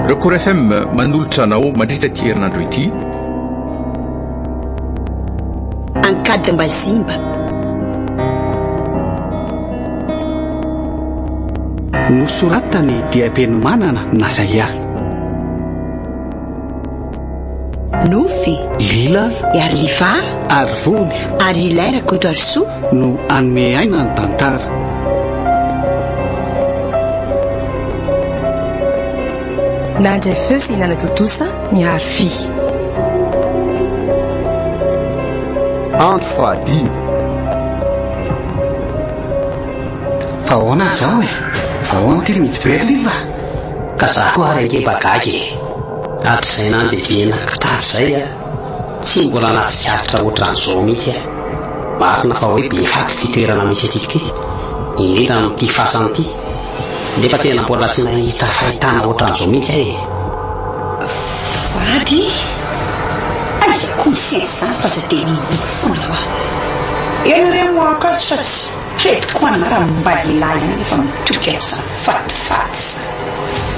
Rockor FM manolotra anao mandritra ty herinandro ity. Ankady Mbazimba. Nosoratany Diapeno Manana Nazaia. Nofy Lila Arliva Arvony ary Ilaira Kotoarso no anome aina ny tantara. Nandray feo sy hinana totosa miaro fi. Andro fahadimy. Fahoana zao e, fahoana ty midibeliva. Ka za koa arake bagagy atr'izay nandevina kitarzay tsy mbola anatsikaritra ohatran'izao mihitsy marina fa hoe be faty ty toerana misy atsika ty indrindra amin'ity fasany ty nefa tena mbola tsy nahita fahitana ohatran'izao mihitsy Vady aiza conscience zany fa za tena mifona hoa ianareo moakazo fa tsy retiko ana raha mba lehilahy ihany efa mitoky amin'izany fatifaty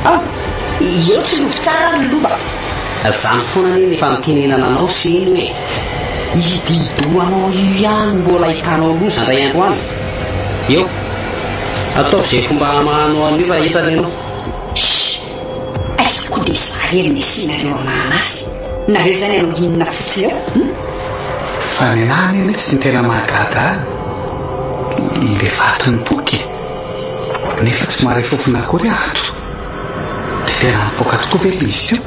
eo tsy lovy tsara ny loba zany foana ny efa mitenenana anao sy eny hoe ididoanao io ihany mbola hitanao loza ndray andro any eo atao zay fomba mahanao an'io raha hitany ianao aiza koa dia za hery nesinareo amanasy nareo zany anao inona fotsiny eo Fa ny anany eny tsy ny tena mahagaga le vatiny boky nefa tsy mahay fofona akory ato dia tena mipoka tokoa ve izy io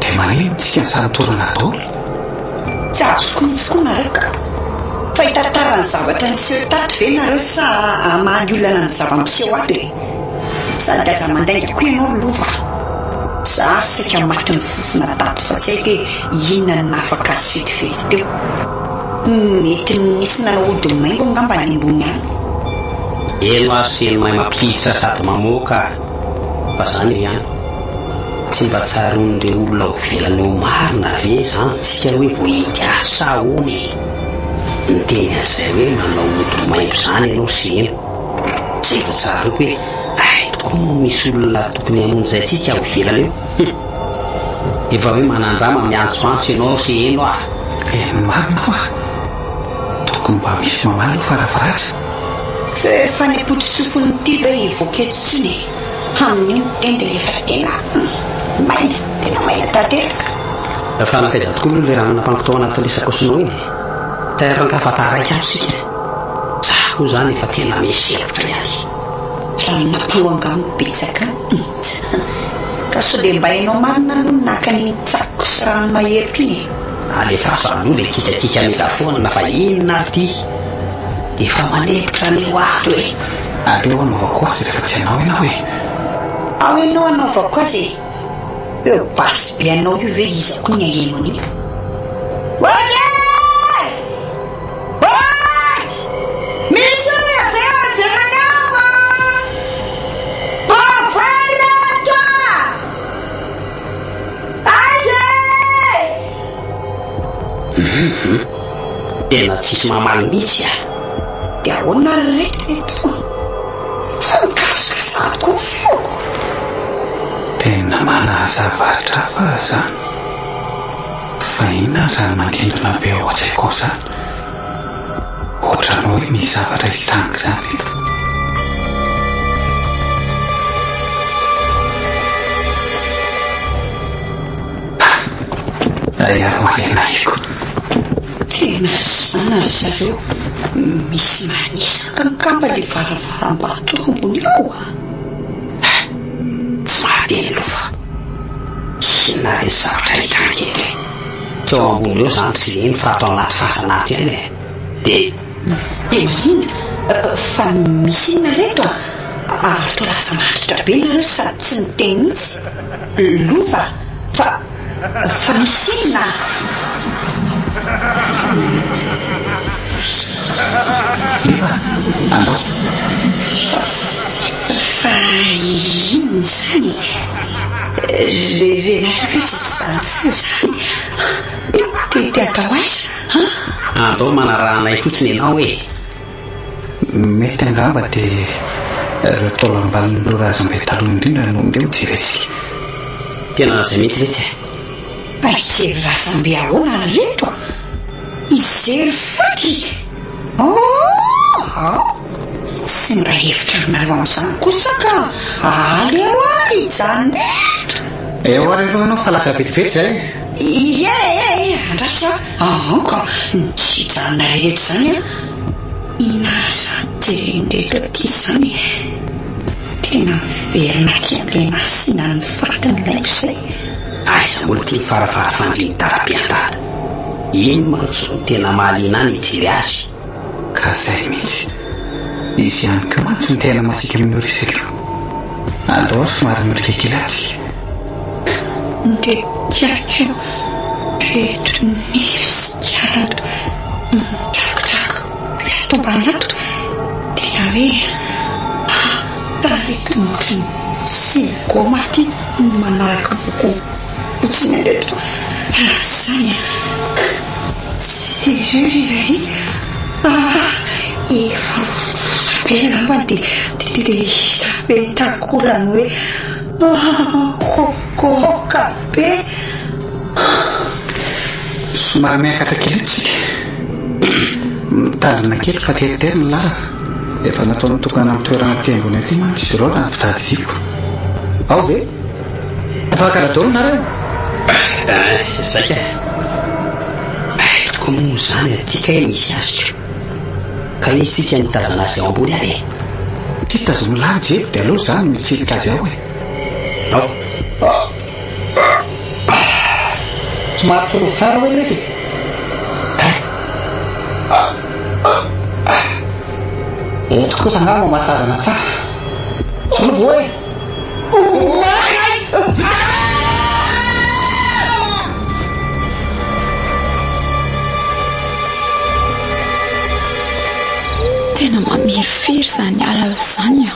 dia maneno tsika ny sanatorana dolo tsy azokoa nareo ka fa hitartarany zavatra niseho tato ve nareo sa amaly olana ny zava-miseho ato e sady aza mandainga koa ianao lova za saika maty ny fofona tato fa tsy haiko hoe inona ny mahafaka azy fetifety teo mety nisy nanao ody maingo ngamba ny ambony any eno ary seny mahay mampiditra sady mamoaka fa zany eo ihany tsy mba tsaron'ireo olona ho velany ho marina ve zany tsika hoe voendy asa ony ny teny an'izay hoe manao ody maingo zany ianao sy eno tsy vo tsaroko hoe tokony misy olona tokony hamonjy tsika ho velany eo efa hoe manandrama miantsoantso ianao sy eno marina hoa tokony mba misy mamaly ho faravaratsy fa ny potsofony ty ve voaketsony amin'io tende rehefa tena maina tena maina tanteraka fa nakaiza tokoa aloha le raha nampankotao anatin'le sakosonao iny taerankafataraika azo sika za koa zany efa tena misy hevitra ihany raha napoangamo betsaka ka so dia mba hainao marina aloha naka ny tsako sy rano maheriko iny alefa so aloha le kikakika mila foana na fa inona ty efa manepitra ny ho ato hoe aleo anaovako azy rehefa tsy anao ianao hoe ao ianao anaovako azy eo basy be anao io ve iza koa ny ahenony wady misy aveavenagama bavairato aze tena tsisy mamaly mihitsy dia ahoana reto fa mikasokasato koa feoko tena manazavatra fa zany fa inona zany mangendrona be ao an-tsaiko zany ohatranao hoe misy zavatra hitangy zany eto ary makenaiko tena sana zareo misy manisaka nkamba le varavaram-batokombony ao tsy mahateny lofa inona re zavatra hitrangely teo ambony eo zany tsy zeny fa atao anaty fahasanato ihany dia manina fa misy inona reto ary to lasa maharitra be nareo sady tsy miteny mihitsy lova fa misy inona iva andao fa ino zany le zany fo zany te atao aza andao manarahanay fotsiny ianao hoe mety angamba dia reo tolo ambanin'ireo razam-be taloha indrindra no ndeha ho jeretsika tena zay mihitsy retsy aijery raha samby ahoana reto izery faty sy miraha hevitra nareo amin'izany kosa ka aleo ay izany eo areo anao fa lasa vetivety zay andraso ka tsy hijanona rehetra zany inazany jerenreto aty zany tena miverina ty am'lay masina ny fatiny laiko zay aiza molo ty mifarafara fandriny tarabe-andada iny mantsy ny tena mahaliana any hijery azy ka zay mihitsy izy ihany ko mantsy ny tena masika amin'io resaka andao somary mirikekilatsika nde tiatro reto nify tsara trakotrako ato mbanato tena hoe tareto motriny sy gomaty manaraka boko fotsiny andreto raha zany sérieux efa be ngamba de be takolany hoe kokoka be somary miakatakelitsika mitandrina kely fa teriteri ny lara efa natao nitokana amin'ny toerana tembony aty mantsy izy reo raha fitadiko ao ve efa karadolo nareo zaika toko moa zany atika e misy azotro ka izy sika nitazana azy ao ambony ary ty tazomy lany jebo de aloha zany mitsirika azy ao somary tsorovo tsara hoe lezy eto kosa ngamo matazana tsara sorovo e tena mamiryfiry zany ala zany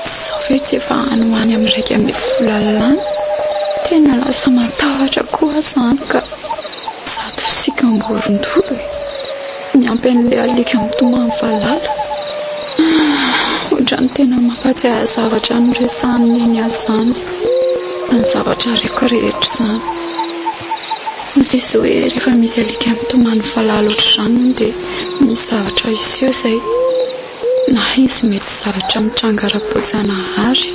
sao ve tsy efa anoany am'iraiky ambe volalany tena lasa matavatra koa zany ka zato fisikam-borondolo miampy an'le alika mitomany valala ohatrany tena mampatsiahy zavatra noresany eny azany ny zavatra reko rehetra zany sisy hoe rehefa misy alika mitomany valala ohatr'izany dia misy zavatra isio zay na izy mety zavatra mitranga ara-pojanahary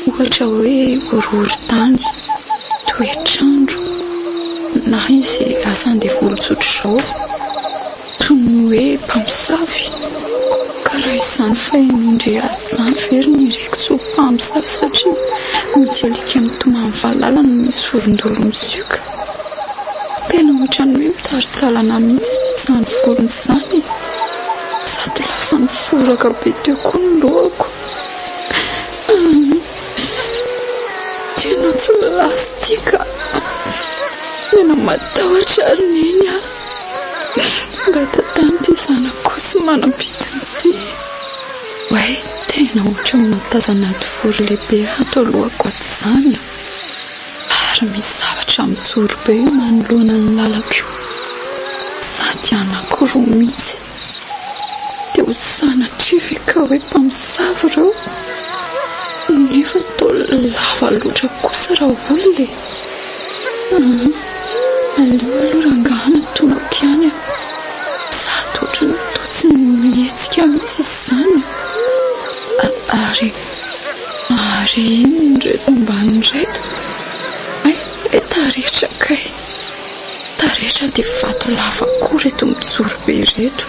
ohatra hoe horohoro-tany toetrandro na izy asany volontsotro zao toy ny hoe mpamosavy ka raha izany fa inondry azy zany very ny reko tsy ho mpamosavy satria misy alika mitomany valala no misy vorondolo misioka tena ohatrany hoe mitaritalana mihitsy izany vorony izany sady lasa niforaka be teo koa ny lohako tena tsy lasy tika tena matahotra ary neny mba tatany ty zanako sy manam-pitsiny ty way tena ohatra matazana anaty vory lehibe ato alohako aty zany ary misy zavatra mijoro be io manoloana ny lalako io sady anakoroa mihitsy dia ho sanatry ka hoe mpamosavy reo nefa tao lava loatra kosa raha olona aleo aloha rangahana toloka ihany sady ohatra ny totsy ny mihetsika mihitsy izany ary ino reto ambany reto tarehetra kay tarehetra dia vato lava koa reto mijoro be reto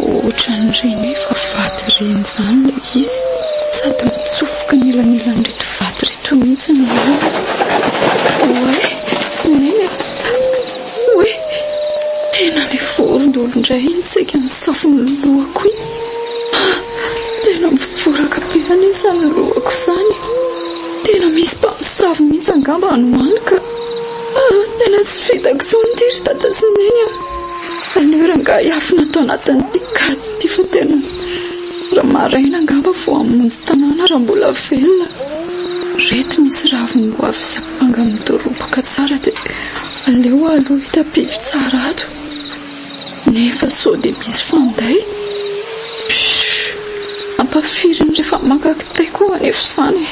ohatra ny reny efa vaty reny zany le izy sady mitsofoka nilan'ilan'reto vaty reto mihitsy ny hoe tena le vorondolo indray iny saika ny safiny lohako iny tena mivoraka be anisany lohako zany tena misy mpamosavy mihitsy angamba anomanika tena tsy fitako zao nidiry tatasineny aleo ranga iafina atao anatin'ny tikady ty fa tena raha maraina angamba vo amonjy tanàna raha mbola velona reto misy ravim-boavy sy apanga midoroboka tsara dia aleo aloha hitapivo tsara ato nefa sao dia misy fanday ampafiry ny rehefa makakitay koa anefa izany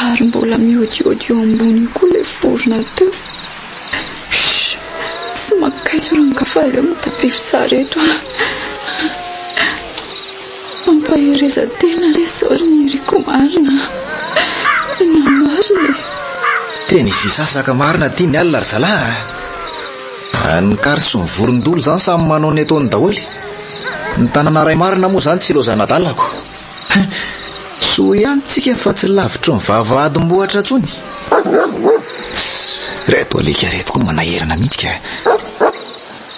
ary mbola miodiody eo ambony koa ilay vorona teo. Tsy makaiso rangafaly eo mitapefy-sareto mampahereza-tena re saoriny riko marina na marina. Teny visasaka marina tia ny alina ry zalahy. Ny karisy ny vorondolo zany samy manao ny ataony daholy. Ny tanana ray marina moa zany tsy lozana dalako. So ihany tsika fa tsy lavitry ny vavahadimbohatra tsony. Reto alika reto koa manaherana mihitsy ka.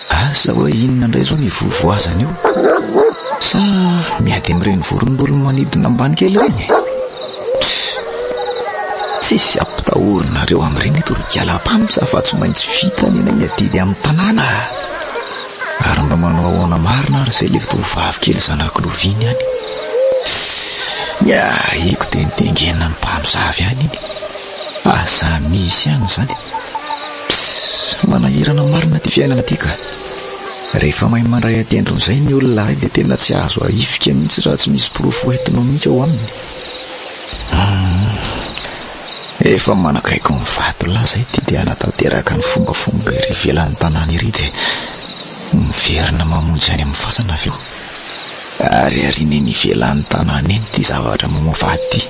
Asa hoe inona indray zao ny vovoazana io? Sa miady amin'ireny vorondolo manidina ambany kely ireny? Tsisy ampitahorina amin'ireny eto ry kialam-pamsa fa tsy maintsy vitany eny miadidy amin'ny tanàna. Ary mba manao ahoana marina ary izay lefy tovovavy kely zanak'iloviny any. Iko dia nitengena ny mpamosavy any iny. Asa misy any zany. Manahirana marina ty fiainana ty ka. Rehefa mahay mandray atendron'izay ny olona ray dia tena tsy azo ahifika mihitsy raha tsy misy porofo entinao mihitsy ao aminy. Efa manakaiky ny vatolahy zay ty dia hanatanteraka ny fombafomba iry ivelan'ny tanàna iry dia miverina mamonjy any amin'ny fasana avy eo. Ary ariny ny ivelan'ny tanàna eny ty zavatra mamoafady ty.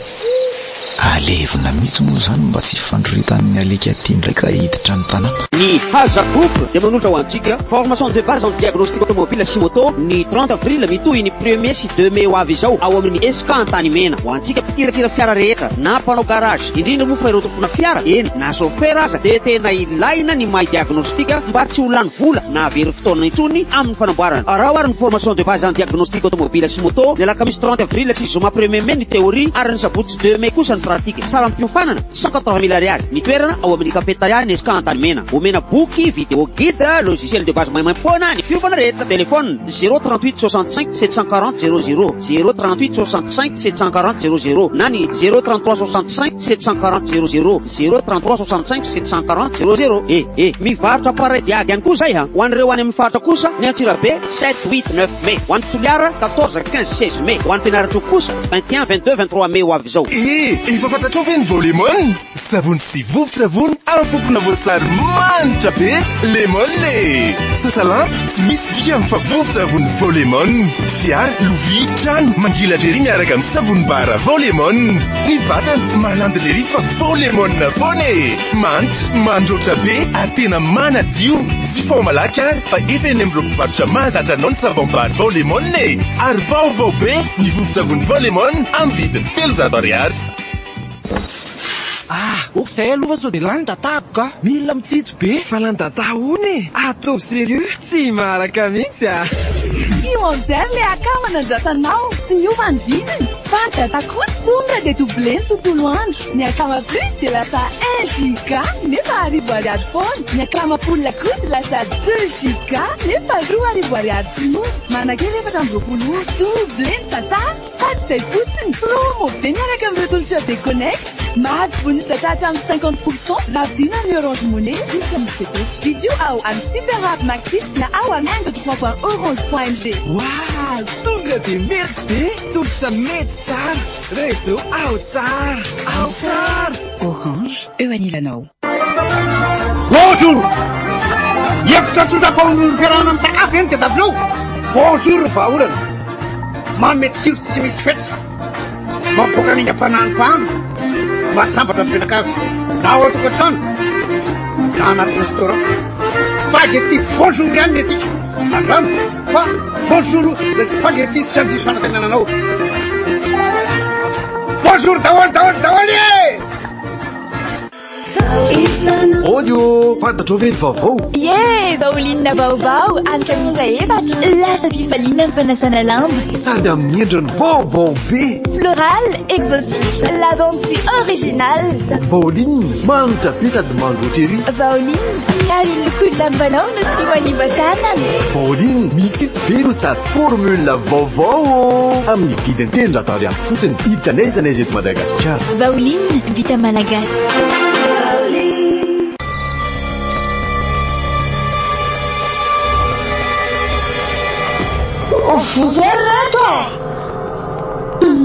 Alevina mihitsy moa zany mba tsy fandroritan'ny alika ty ndraika hiditra ny tanàna. Ny Haza Group dia manolotra ho antsika formation de base en diagnostic automobile sy moto ny 30 avril mitohy ny 1er sy 2 mai ho avy izao ao amin'ny Esca Antanimena. Ho antsika mpikirakira fiara rehetra na mpanao garage indrindra moa fa ireo tompona fiara eny na chauffeur aza dia tena ilaina ny mahay diagnostika mba tsy ho lany vola na very fotoana intsony amin'ny fanamboarana. Raha oary ny formation de base en diagnostic automobile sy moto dia lakamisy 30 avril sy zoma 1er mai ny théorie ary ny sabotsy 2 mai kosa ny pratique. Sara mpiofanana 180 000 ariary. Ny toerana ao amin'ny kafetariany Esca Antanimena. Omena boky, vidéo guide, logiciel de base maimaimpona ny fiofana rehetra. Téléphone 038 65 740 00 038 65 740 00 na ny 033 65 740 00 033 65 740 00. Mivarotra appareil diag ihany koa zay ha. Ho an'ireo any amin'ny faritra kosa ny Antsirabe 7 8 9 mai. Ho an'ny Toliara 14 15 16 mai. Ho an'ny Fianarantsoa kosa 21 22 23 mai ho avy izao. Efa fantatrao ve ny volemon? Savony sy vovo-tsavony amin'ny fofona voasary manitra be lemon sasalampy tsy misy dikany fa vovo-tsavony volemon. Fiara, lovia, trano mangilatra ery miaraka amin'ny savony bara volemon. Ny vatana malandy lery fa volemon foana. Manitra, mandroatra be ary tena manadio. Tsy fao malaky ary fa efa eny amin'ireo mpivarotra mahazatra anao ny savony bara volemon. Ary vaovao be ny vovo-tsavony volemon amin'ny vidiny 300 ariary. Zay aloha sao dia lany tatako ka mila mitsito be fa lany tatahony atao sérieux tsy maraka mihitsy io amizay le akama nandratanao tsy niova ny vidiny fa ny tatako tonga dia doublé ny tontolo andro ny akama plus dia lasa 1 giga nefa 1000 ariary foana ny akama full kosa lasa 2 giga nefa 2 ariary ariary tsy mova manakely efatra amby 20 doublé ny tata sady izay fotsiny promo be miaraka amin'ireo tolotra be connect mahazo bonus tatatra amin'ny 50% ravidina ny Orange Money vidéo ao amin'ny Super App Maxi na ao amin'ny 1.3.orange.mg. Wow, tonga dia mety be tolotra mety tsara réseau ao tsara ao tsara. Orange, eo anilanao. Bonjour! Efitra tsotra-paon'ny fiarahana amin'ny sakafo eny dia dablao. Bonjour vahaolana. Manome tsiro tsy misy fetra. Mampoaka ny ampanahany-pahamy. Masambatra ny fianakavy. Na ao an-tokantrano. Na anaty restaurant. Spaghetti bonjour ihany ny atsika. Andrano fa bonjour le spaghetti tsy andiso fanatenananao. Bonjour daholy Audio, fantatrao ve ny vaovao? Baolina vaovao anitra miisa efatra lasa fifaliana ny fanasana lamba sady amin'ny endriny vaovao be. Floral, exotique, lavande original. Vaoline, manitra be sady mandroatra ery. Vaoline, kary loko lambanao no tsy manibatana. Vaoline, mitsito be no sady formule vaovao amin'ny vidiny 300 ariary fotsiny. Hitanaiza na eto Madagasikara. Vaoline, vita malagasy. Fujereto!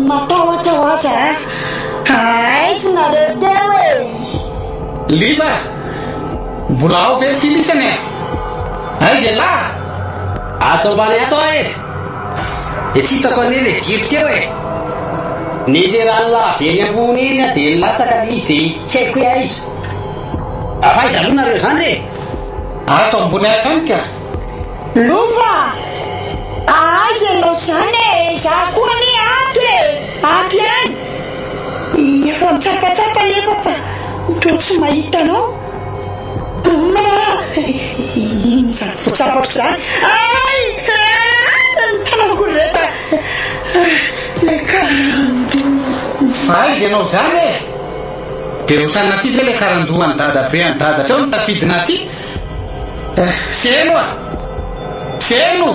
Matahotra ho aza Aiza nareo tena hoe Liva, mbola ao ve ty misy ane? Aiza lahy? Atao mbany ato e tsy hitako ane le jiro teo e. Nijery raha very ambony iny a dia nilatsaka izy dia tsy haiko hoe aiza. Afaiza aloha nareo zany e. Ato ambony akany ka. Lova, aiza ianao zany e? Za koa ane ato e. Ato ihany. Efa mitsakatsaka nefa fa toa tsy mahita anao. Ino zany fotsapako zany? Tanako reta le karandoha. Aiza ianao zany e? Dia hosanina ty ve le karandoha ny dada be any dada treo nitafidina aty? Seno a? Seno?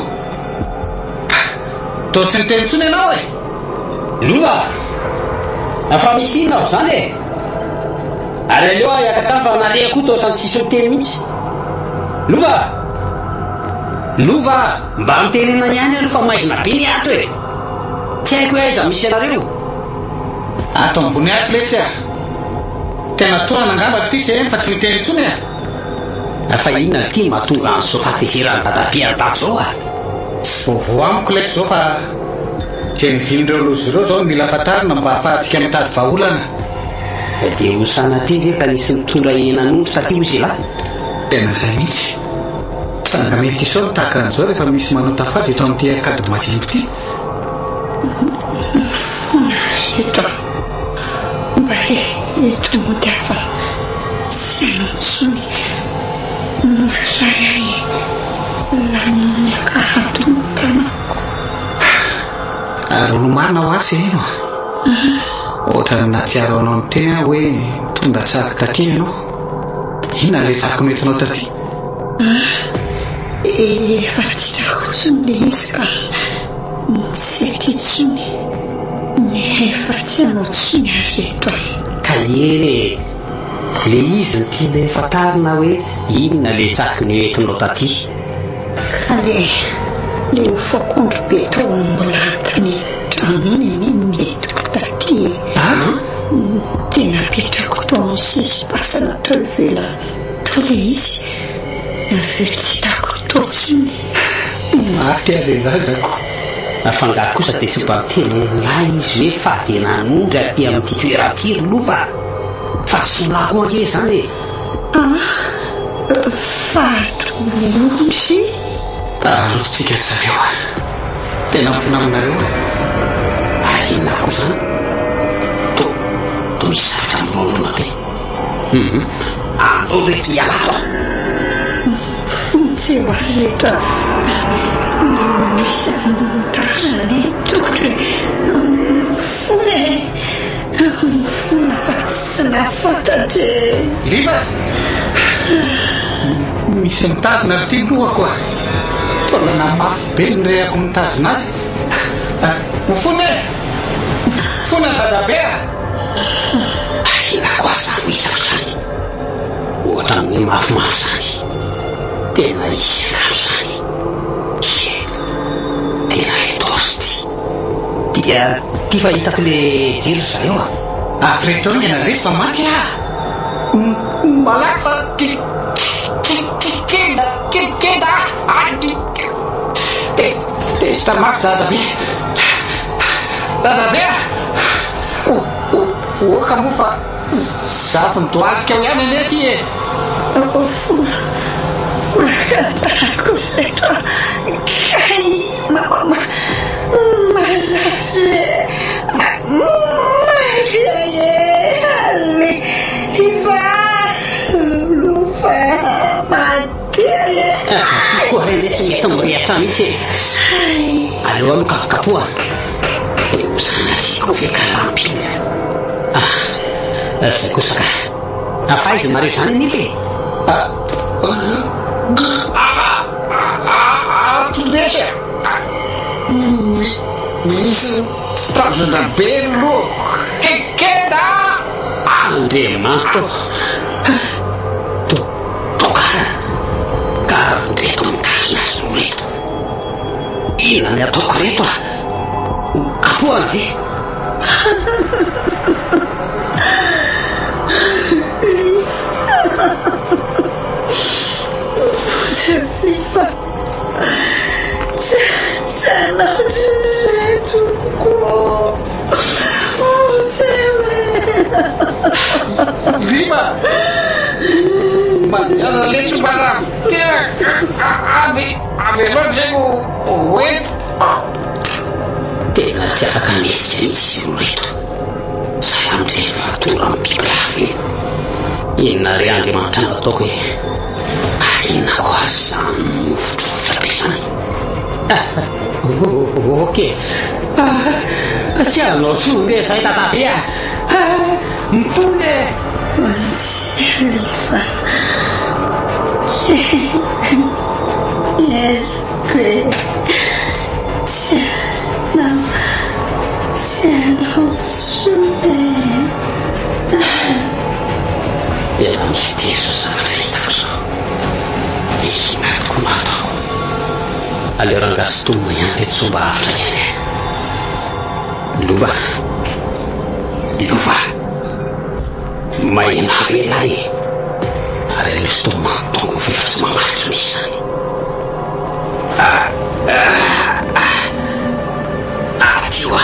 Toa tsy niteny ntsony ianao e? Lova, afa misy inona aho zany e. Ary aleo aho iakatany fa naleha koa toa sany tsisy miteny mihitsy. Lova, mba mitenena ihany aloha fa maizina be ny ato e. Tsy haiko hoe aiza misy anareo. Ato ambony ato le tsy a. Tena torana angamba ty se fa tsy miteny ntsony a. Afa inona ty mahatonga ny sofatezerany dadabe tato zao a? Vovo amiko leky zao fa tsy nivin'ireo lozy ireo zao mila fatarina mba ahafahantsika mitady vahaolana. Dia ho sanatria ve ka nisy mitondra henan'ondry taty ozy lahy? Tena zay mihitsy. Tsanga mety isao mitahaka an'izao rehefa misy manao tafady eto amin'ity akady majibo ty. Eto mba eto mody afa tsy anontsony maray laniny akaranton'ny tanako. Ary olomarina ho asy eno ohatra ny natsiaro anao ny tena hoe mitondra tsaky taty ianao. Inona le tsako nentinao taty? Efa tsy tako tsony le izy ka tsy ety tsony nefa tsy anao tsony areto a. Ka ere le izy ny tiana efatarina hoe inona le tsaky nentinao taty? Ka le fakondro be tao mbola tany trano iny netiko taty. Tena petrako tao amin'ny sisy pasana tao ivela tao le izy aveo tsy tako tao tsony. Maty arenazako. Afangaro kosa dia tsy mba miteny lahy izy hoe fahadenan'ondry aty amin'ity toeram-piry Lova. Fa tsy molako ake zany e. Fahaton'ondry? Tarotsika zareo a. Tena mifona aminareo a. Inona koa zany? To misy zavatra mirondrona be. Andao reto ialato a. Fontsy eo areto a. Misy tarana tokotry mifona fa tsy nafantatry. Liva, misy mitazona ry ty lohako a. Tolana mafy be ny rehako mitazona azy. Mifona e! Mifona dadabe a! Ina koa zany hitako zany. Ohatra ny hoe mafimafy zany. Tena isakamo zany. Tena le torsy ty. Dia ty fa hitako le jiro zareo a. Reto ny anareo fa maty a. Malaky fa kenda testa mafy dadabe. Dadabe a. Oka moa fa zafy ny doalika ao ihany ane ty e. Fulakatako reto kay ale iva Lova matery. Koa rende tsy mety mirehatra mihitsy e. Aleo aloha kapokapoa. Sanatiko ve kalampina. Zay kosa ka. Afaiza mareo zany nife? Tondresy misy tazona be lo kekeda. Andriamanitra gara reto mitazona azy ro reto. Inona ny ataoko reto a? Kapoana ve? Viva! Manhã ali para ter a velocidade o vento. Tena tiavaka mihitsy misy reto sahy amindreny fatora amin'ny biby lafy inona ry Andriamanitra nataoko hoe ahinako azy zany mifotrofotra be zany. Okey, tsy anao tsony re zay tatabe mifony Silva tena misy teso zavatra hitako zao ihina toko natao aleorangasy tomona ihany le tsomba avitra ihany lova mahena velay ary aleo sy toma manotongo fefa tsy mamaritso misy zany atio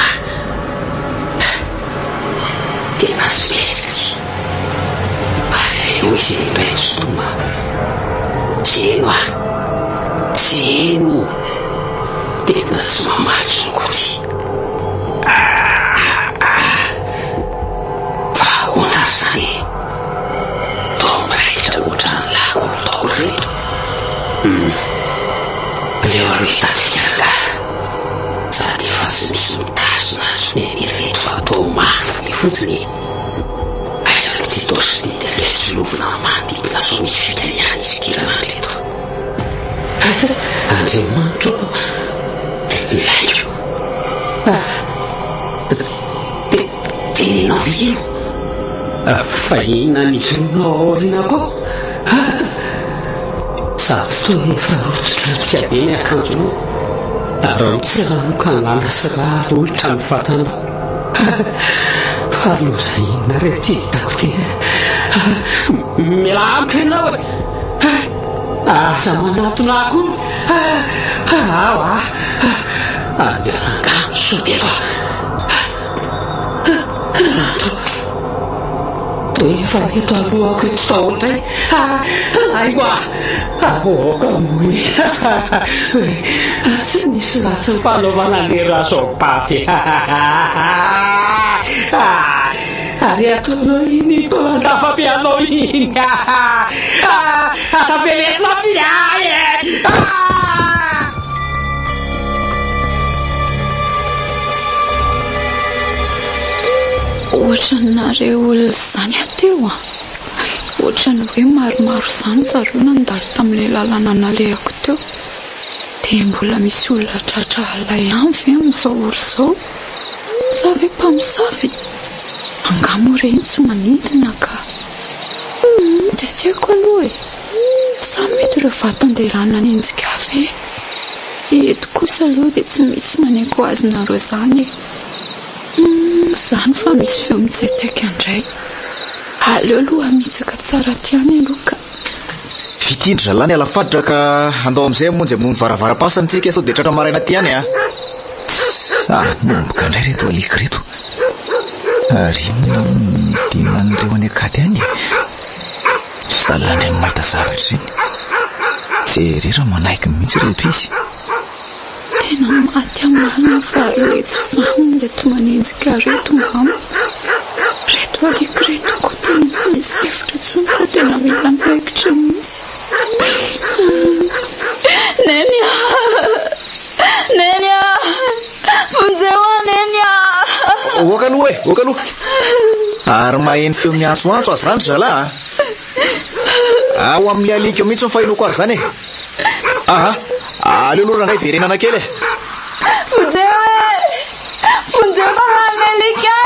tena tsy metsitsy ary aleo izy indray sy toma tseno tena tsy mamaritso ngoty vahoana zany tomiraikitra ohatrany lako taolo reto leo aro hitadikanga sady efa tsy misy mitazona tsony reto fa atao mafy fotsiny aizaky ty tosy ny aleo tsilovina manodidina so misy fitaniany izy kiranany reto Andriamanitro ilaitro tenenao io fa ina nitronao inako sady toa efa rototrotra be ny akanjonao ary tsy ranoka lana sy raha olitra ny fatanao fa loza inona re ty hitako ty milamika ianao e aza manatonako aleorangano sodelo efa eto alohako eto taoldray aiko ahoaka moy tsy nisy ratsy ny fanaovana le razopafy ary ataonao iny tolandafa-pianao iny asapelesina piay ohatranareo olona zany ateo ohatrany hoe maromaro zany zareo nandalo tamin'ilay lalana nalehako teo dia mbola misy olona tratra alay ihany ve amin'izao ory zao sa ve mpamosavy angamo reny tsy manidina ka dia tiako aloha sa mety ireo vatandelana nenjika ve eto kosa aloha dia tsy misy maneko azy nareo zany zany fa misy feo mitsaitsaika andray aleo aloha mitsaka tsara tiany aloha ka fitindry zalany alafaditra ka andao amin'izay monjy amony varavara-pasany tsika sao dia tratra maraina ty any nomboka indray reto alika reto ary diman'ireo any akady any salandry amin'ny mahita zavatra iny jerera manaiky mihitsy reto izy tena maty amalina fa le tsy faminy le tomanenjika reto ngamo reto alika reto ko tena tsy misy efitra tsony fa tena mila miraikitra mihitsy nenya vonjeoa nenya oaka aloha ary maheny feo miantsoantso azy zany zala ao amin'ny alika eo mihitsy mifahinoko azy zany aleo aloha rangay verenana kely vonjeo alika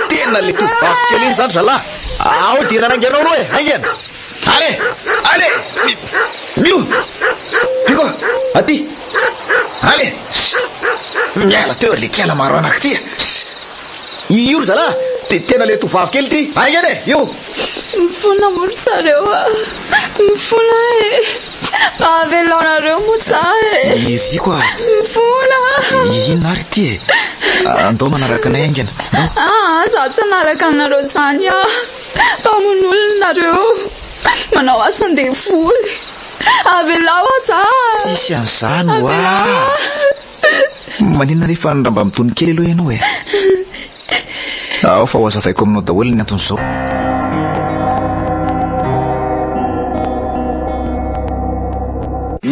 tena le tovavy kely iny zany zala ao dirana angianao aloha angena ale milo piko aty ale miala teo le kiala maro anaky ty io ry zala tena le tovavy kely ty angena io mifona molo sareo mifona Avelonareo moa izy koa vola ino ary ty andao manaraka anay aingana za tsy anaraka anareo zany mpamon'olonareo manao asandeha voly avelao za tsisy an'izany manina rehefa nramba mitony kely aloha ianao ao fa ho azavaiko aminao daholo ny anton'izao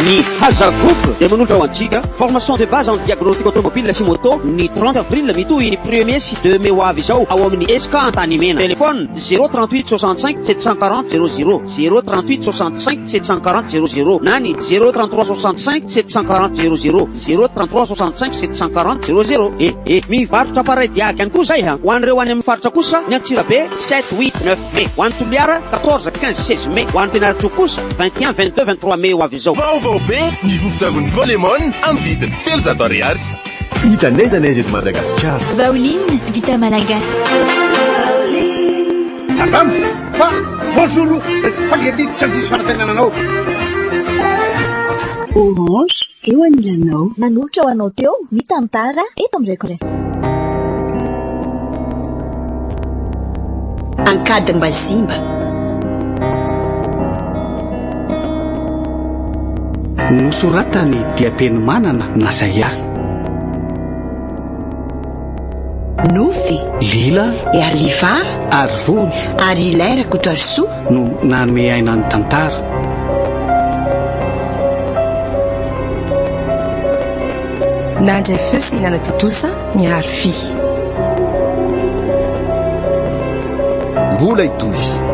Ni Haza Group de manolotra ho antsika formation de base en diagnostic automobile sy moto ny 30 avril mitohy ny 1er sy 2 mai ho avy izao ao amin'ny SK Antanimena. Téléphone 038 65 740 00 038 65 740 00 na ny 033 65 740 00 033 65 740 00. Mivarotra appareil diag ihany koa zay ho an'ireo any amin'ny faritra kosa ny Antsirabe 7 8 9 mai, ho an'ny Toliara 14 15 16 mai, ho an'ny Fianarantsoa kosa 21 22 23 mai ho avy izao. Be ny vovon-tsavony Volemon amin'ny vidiny 300 ariary. Hita n'aiza n'aiza eto Madagasikara. Vaoline, vita malagasy. Madame, bonjour, spaghetti tsy diso fanatenananao. Orange, eo anilanao. Nanolotra ho anao teo, mitantara eto amin'ireko rehetra. Ankady Mbazimba. nosoratany diapeno manana na zay ary Nofy lila e Arriva ary vony ary ilaira Kotorisoa no nanome aina ny tantara nandray feo sy hinana totosa miaro fi mbola itoy